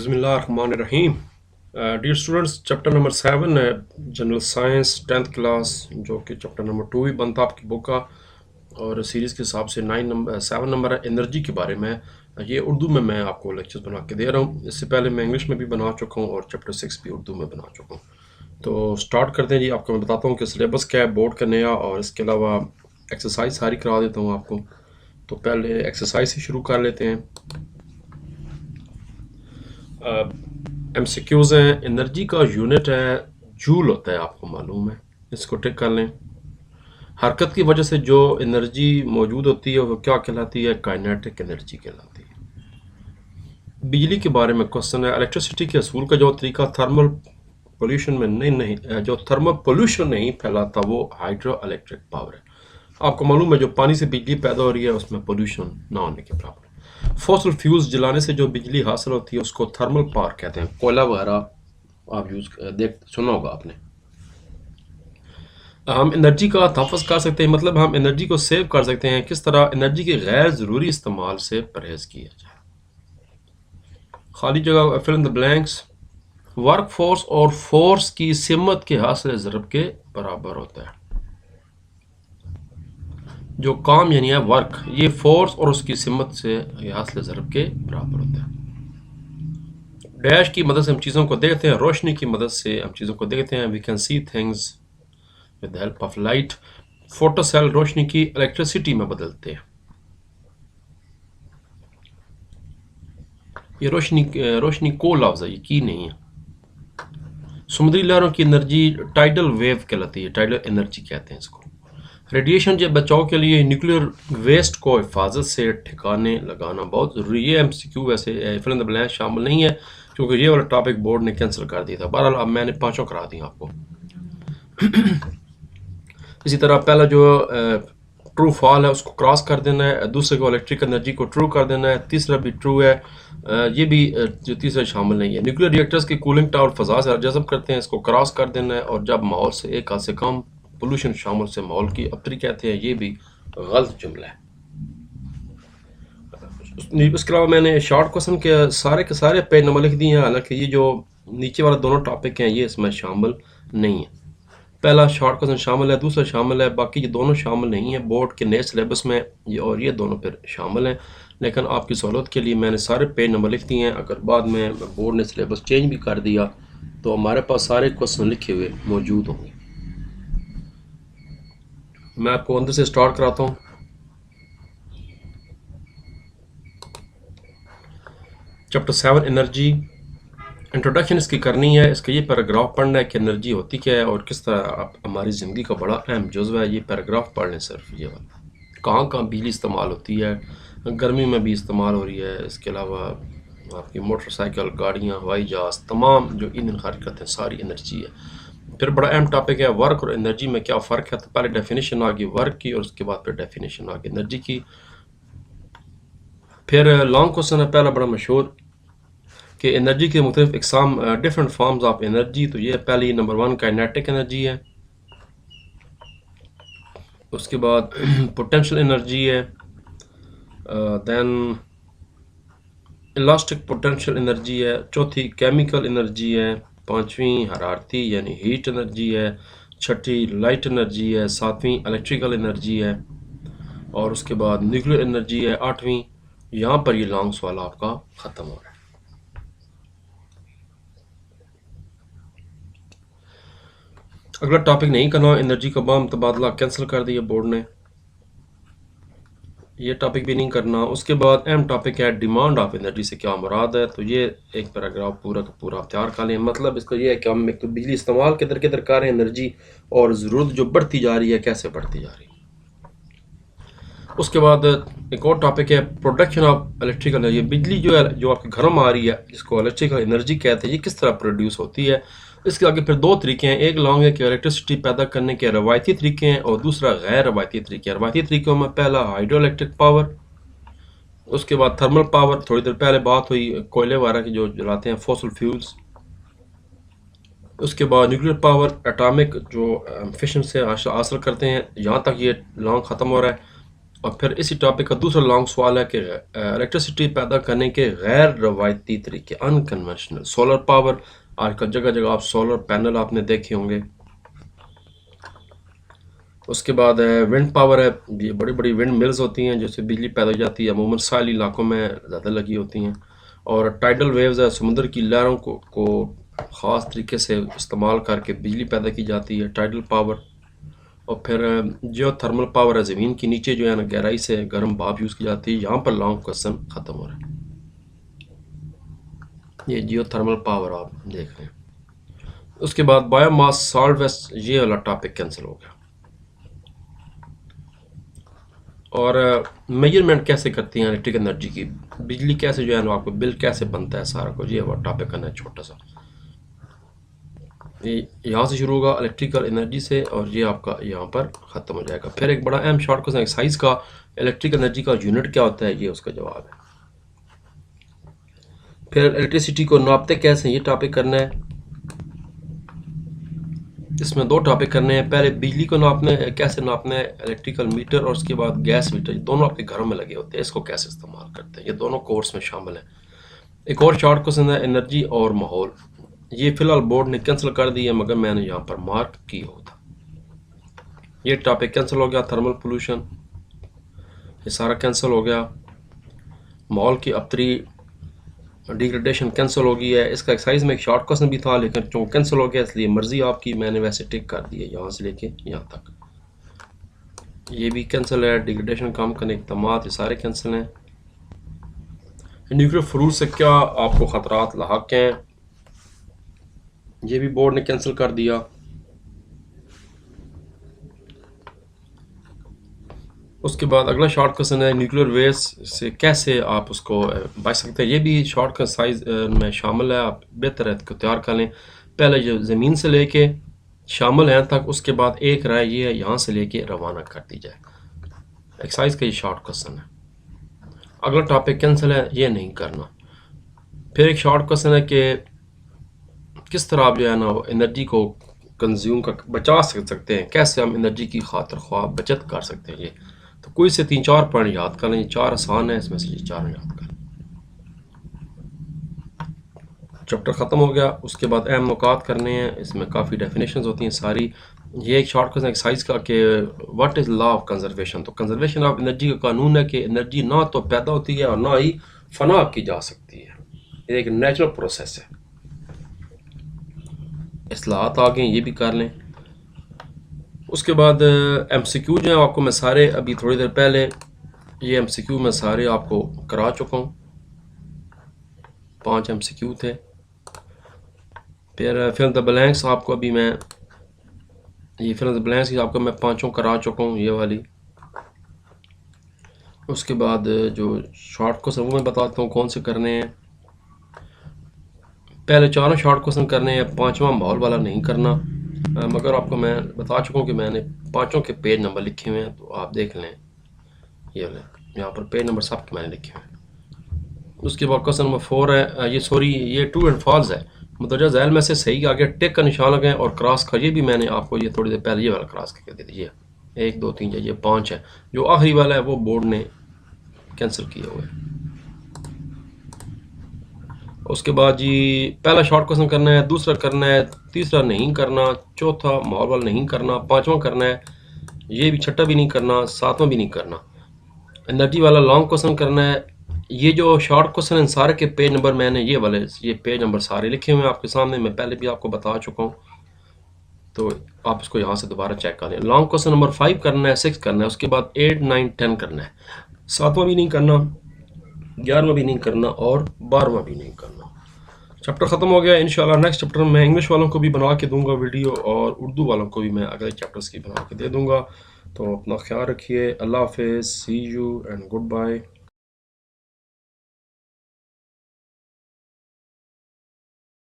बिस्मिल्लाहिर्रहमानिर्रहीम। Dear students, chapter number 7 है general science 10th class, जो कि चैप्टर नंबर 2 भी बनता आपकी बुक का, और सीरीज़ के हिसाब से 7 नंबर है एनर्जी के बारे में। ये उर्दू में मैं आपको लेक्चर्स बना के दे रहा हूँ। इससे पहले मैं इंग्लिश में भी बना चुका हूँ और चैप्टर 6 भी उर्दू में बना चुका हूँ। तो स्टार्ट करते हैं जी। आपको मैं बताता हूँ कि सिलेबस क्या है बोर्ड का नया, और इसके अलावा एक्सरसाइज सारी करा देता हूँ आपको। तो पहले एक्सरसाइज से शुरू कर लेते हैं। MCQs हैं। एनर्जी का यूनिट है जूल होता है, आपको मालूम है, इसको टिक कर लें। हरकत की वजह से जो एनर्जी मौजूद होती है वो क्या कहलाती है? काइनेटिक एनर्जी कहलाती है। बिजली के बारे में क्वेश्चन है। इलेक्ट्रिसिटी के असूल का जो तरीका थर्मल पोल्यूशन में नहीं जो थर्मल पोल्यूशन नहीं फैलाता वो हाइड्रो इलेक्ट्रिक पावर है। आपको मालूम है जो पानी से बिजली पैदा हो रही है उसमें पोल्यूशन ना होने के बराबर है। फॉसिल फ्यूल्स जलाने से जो बिजली हासिल होती है उसको थर्मल पावर कहते हैं। कोयला वगैरह आप सुना होगा आपने। हम एनर्जी का तहफ़्फ़ुज़ कर सकते हैं, मतलब हम एनर्जी को सेव कर सकते हैं। किस तरह? एनर्जी के गैर ज़रूरी इस्तेमाल से परहेज़ किया जाए। खाली जगह fill in the blanks. Work force और फोर्स की सिमत के हासिल ज़रब के बराबर होता है। जो काम यानी है वर्क, ये फोर्स और उसकी सिमत से हासिल ज़रब के बराबर होता है। डैश की मदद से हम चीज़ों को देखते हैं, रोशनी की मदद से हम चीज़ों को देखते हैं। We can see things with the help of light. Photo cell रोशनी की इलेक्ट्रिसिटी में बदलते हैं। ये रोशनी को लफ्ज़ है, ये की नहीं है। समुद्री लहरों की एनर्जी टाइडल वेव कहलाती है, टाइडल एनर्जी कहते हैं इसको। रेडिएशन से बचाव के लिए न्यूक्लियर वेस्ट को हिफाजत से ठिकाने लगाना बहुत ज़रूरी है। MCQ वैसे फिल इन द ब्लैंक शामिल नहीं है क्योंकि ये वाला टॉपिक बोर्ड ने कैंसिल कर दिया था। बहरहाल अब मैंने पांचों करा दी आपको। इसी तरह पहला जो ट्रू फॉल है उसको क्रॉस कर देना है, दूसरे को इलेक्ट्रिक एनर्जी को ट्रू कर देना है, तीसरा भी ट्रू है। ये भी जो तीसरा शामिल नहीं है। न्यूक्लियर रिएक्टर्स की कूलिंग टावर फजा से जज़ब करते हैं, इसको क्रॉस कर देना है। और जब माहौल से एक हद से कम पोल्यूशन शामिल से माहौल की अबतरी कहते हैं, ये भी गलत जुमला है। इसके अलावा मैंने शॉर्ट क्वेश्चन के सारे पेज नंबर लिख दिए हैं, हालांकि ये जो नीचे वाला दोनों टॉपिक हैं ये इसमें शामिल नहीं है। पहला शॉर्ट क्वेश्चन शामिल है, दूसरा शामिल है, बाकी ये दोनों शामिल नहीं है बोर्ड के नए सिलेबस में। ये दोनों फिर शामिल हैं, लेकिन आपकी सहूलत के लिए मैंने सारे पेज नंबर लिख दिए हैं। अगर बाद में बोर्ड ने सिलेबस चेंज भी कर दिया तो हमारे पास सारे क्वेश्चन लिखे हुए मौजूद होंगे। मैं आपको अंदर से स्टार्ट कराता हूँ। Chapter 7 energy. इंट्रोडक्शन इसकी करनी है, इसका ये पैराग्राफ पढ़ना है कि एनर्जी होती क्या है और किस तरह आप हमारी ज़िंदगी का बड़ा अहम जुज़्व है। ये पैराग्राफ पढ़ लें सिर्फ ये वाला। कहाँ कहाँ बिजली इस्तेमाल होती है, गर्मी में भी इस्तेमाल हो रही है। इसके अलावा आपकी मोटरसाइकिल, गाड़ियाँ, हवाई जहाज़, तमाम जो ईंधन खर्च करते हैं सारी एनर्जी है। फिर बड़ा अहम टॉपिक है वर्क और एनर्जी में क्या फ़र्क है। तो पहले डेफिनेशन आ गई वर्क की और उसके बाद फिर डेफिनेशन आ गई एनर्जी की। फिर लॉन्ग क्वेश्चन है पहला बड़ा मशहूर कि एनर्जी के मुख्तलिफ इकसाम, डिफरेंट फॉर्म्स ऑफ एनर्जी। तो ये पहली नंबर 1 काइनेटिक एनर्जी है। उसके बाद पोटेंशियल एनर्जी है, देन इलास्टिक पोटेंशियल एनर्जी है, चौथी केमिकल एनर्जी है, पांचवी हरारती यानी हीट एनर्जी है, छठी लाइट एनर्जी है, सातवीं इलेक्ट्रिकल एनर्जी है, और उसके बाद न्यूक्लियर एनर्जी है आठवीं। यहाँ पर ये लॉन्ग सवाल आपका ख़त्म हो रहा है। अगला टॉपिक नहीं करना, एनर्जी का बाम तबादला कैंसिल कर दिया बोर्ड ने, ये टॉपिक भी नहीं करना। उसके बाद अहम टॉपिक है डिमांड ऑफ एनर्जी से क्या मुराद है। तो ये एक पैराग्राफ पूरा का पूरा आप तैयार कर लें। मतलब इसका ये है कि हम एक तो बिजली इस्तेमाल किधर किधर कर रहे हैं एनर्जी, और ज़रूरत जो बढ़ती जा रही है कैसे बढ़ती जा रही है। उसके बाद एक और टॉपिक है प्रोडक्शन ऑफ इलेक्ट्रिकल एनर्जी। बिजली जो है जो आपके घरों में आ रही है जिसको इलेक्ट्रिकल एनर्जी कहते हैं, ये किस तरह प्रोड्यूस होती है। इसके आगे फिर दो तरीके हैं, एक लॉन्ग है कि इलेक्ट्रिसिटी पैदा करने के रवायती तरीके हैं और दूसरा गैर रवायती तरीके हैं। रवायती तरीकों में पहला हाइड्रो इलेक्ट्रिक पावर, उसके बाद थर्मल पावर, थोड़ी देर पहले बात हुई कोयले वगैरह की जो जलाते हैं फॉसिल फ्यूल्स। उसके बाद न्यूक्लियर पावर, एटॉमिक जो फिशन से हासिल करते हैं। यहाँ तक ये लॉन्ग ख़त्म हो रहा है। और फिर इसी टॉपिक का दूसरा लॉन्ग सवाल है कि इलेक्ट्रिसिटी पैदा करने के गैर रवायती तरीके, अनकन्वेंशनल। सोलर पावर, आजकल जगह जगह आप सोलर पैनल आपने देखे होंगे। उसके बाद विंड पावर है, ये बड़ी बड़ी विंड मिल्स होती हैं जिससे बिजली पैदा हो जाती है, अमूमन साहिली इलाकों में ज़्यादा लगी होती हैं। और टाइडल वेव्स है, समुद्र की लहरों को ख़ास तरीके से इस्तेमाल करके बिजली पैदा की जाती है, टाइडल पावर। और फिर जियो थर्मल पावर है, ज़मीन के नीचे जो है ना गहराई से गर्म भाप यूज़ की जाती है। यहाँ पर लॉन्ग क्वेश्चन ख़त्म हो रहा है। ये जियो थर्मल पावर आप देख रहे हैं। उसके बाद बायोमास, सॉल्ट वेस्ट, ये वाला टॉपिक कैंसिल हो गया। और मेजरमेंट कैसे करती हैं इलेक्ट्रिक एनर्जी की, बिजली कैसे जो है ना आपको बिल कैसे बनता है, सारा कुछ ये वो टॉपिक करना है छोटा सा। ये यहाँ से शुरू होगा इलेक्ट्रिकल एनर्जी से और ये आपका यहाँ पर ख़त्म हो जाएगा। फिर एक बड़ा अहम शॉर्ट क्वेश्चन एक्सरसाइज का, इलेक्ट्रिक एनर्जी का यूनिट क्या होता है, ये उसका जवाब है। फिर इलेक्ट्रिसिटी को नापते कैसे, ये टॉपिक करना है। इसमें दो टॉपिक करने हैं, पहले बिजली को नापने कैसे नापना है, इलेक्ट्रिकल मीटर, और उसके बाद गैस मीटर, दोनों आपके घरों में लगे होते हैं, इसको कैसे इस्तेमाल करते हैं, ये दोनों कोर्स में शामिल है। एक और शॉर्ट क्वेश्चन है एनर्जी और माहौल, ये फिलहाल बोर्ड ने कैंसिल कर दिया मगर मैंने यहाँ पर मार्क किया होता। ये टॉपिक कैंसिल हो गया। थर्मल पोल्यूशन, ये सारा कैंसिल हो गया। माहौल की अबतरी डिग्रेडेशन कैंसिल हो गई है। इसका एक्सरसाइज में एक शॉर्ट क्वेश्चन भी था लेकिन जो कैंसिल हो गया, इसलिए मर्जी आपकी, मैंने वैसे टिक कर दी है यहाँ से लेके यहाँ तक। ये भी कैंसिल है। डिग्रेडेशन कम करने के इक़दाम, ये सारे कैंसिल हैं। न्यूक्लियर फ्रूट से क्या आपको ख़तरात लाहक हैं, ये भी बोर्ड ने कैंसिल कर दिया। उसके बाद अगला शॉर्ट क्वेश्चन है न्यूक्लियर वेस्ट से कैसे आप उसको बच सकते हैं, ये भी शॉर्ट का साइज में शामिल है। आप बेहतर है इसको तैयार कर लें, पहले जो ज़मीन से लेके शामिल हैं तक, उसके बाद एक राय ये है यहाँ से लेके रवाना कर दी जाए। एक्सरसाइज का ये शॉर्ट क्वेश्चन है। अगला टॉपिक कैंसिल है, ये नहीं करना। फिर एक शॉर्ट क्वेश्चन है कि किस तरह आप जो है ना एनर्जी को कंज्यूम कर बचा सकते हैं, कैसे हम एनर्जी की खातिर ख्वाह बचत कर सकते हैं। ये तो कोई से 3-4 पॉइंट याद कर लें, 4 आसान है, इसमें से ये 4 याद कर लें। चैप्टर ख़त्म हो गया। उसके बाद अहम नुकात करने हैं, इसमें काफ़ी डेफिनेशंस होती हैं सारी। ये एक शॉर्ट क्वेश्चन एक्सरसाइज का कि what is law of conservation, तो कंजर्वेशन ऑफ एनर्जी का कानून है कि एनर्जी ना तो पैदा होती है और ना ही फना की जा सकती है, ये एक नेचुरल प्रोसेस है। इस्लाहात आ गए, ये भी कर लें। उसके बाद MCQ जो है आपको मैं सारे अभी थोड़ी देर पहले ये MCQ मैं सारे आपको करा चुका हूँ, 5 MCQ थे। फिर फिल द ब्लैंक्स आपको अभी मैं ये फिल द ब्लैंक्स आपको मैं 5 करा चुका हूँ, ये वाली। उसके बाद जो शॉर्ट क्वेश्चन वो मैं बताता हूँ कौन से करने हैं। पहले 4 शॉर्ट क्वेश्चन करने हैं, 5वां माहौल वाला नहीं करना, मगर आपको मैं बता चुका हूँ कि मैंने 5 के पेज नंबर लिखे हुए हैं, तो आप देख लें। ये वाले यहाँ पर पेज नंबर सब के मैंने लिखे हुए हैं। उसके बाद क्वेश्चन नंबर 4 है, ये सॉरी ये ट्रू एंड फॉल्स है, मुदर्जा झैल में से सही आगे टिक का निशान लगाएं और क्रॉस का, ये भी मैंने आपको ये थोड़ी देर पहले ये वाला क्रॉस करके दे दीजिए। 1 2 3 ये 5 है। जो आखिरी वाला है वो बोर्ड ने कैंसिल किया हुआ है। उसके बाद जी पहला शॉर्ट क्वेश्चन करना है, दूसरा करना है, तीसरा नहीं करना, चौथा माहौल वाला नहीं करना, 5वां करना है, ये भी 6वां भी नहीं करना, 7वां भी नहीं करना। एनर्जी वाला लॉन्ग क्वेश्चन करना है। ये जो शॉर्ट क्वेश्चन है सारे के पेज नंबर मैंने ये वाले ये पेज नंबर सारे लिखे हुए हैं आपके सामने, मैं पहले भी आपको बता चुका हूँ, तो आप इसको यहाँ से दोबारा चेक कर लें। लॉन्ग क्वेश्चन नंबर 5 करना है, 6 करना है, उसके बाद 8 9 10 करना है, 7वां भी नहीं करना, 11वां भी नहीं करना और 12वां भी नहीं करना। चैप्टर ख़त्म हो गया। इंशाल्लाह नेक्स्ट चैप्टर में इंग्लिश वालों को भी बना के दूंगा वीडियो और उर्दू वालों को भी मैं अगले चैप्टर्स की बना के दे दूंगा। तो अपना ख्याल रखिए। अल्लाह हाफिज़, सी यू एंड गुड बाय।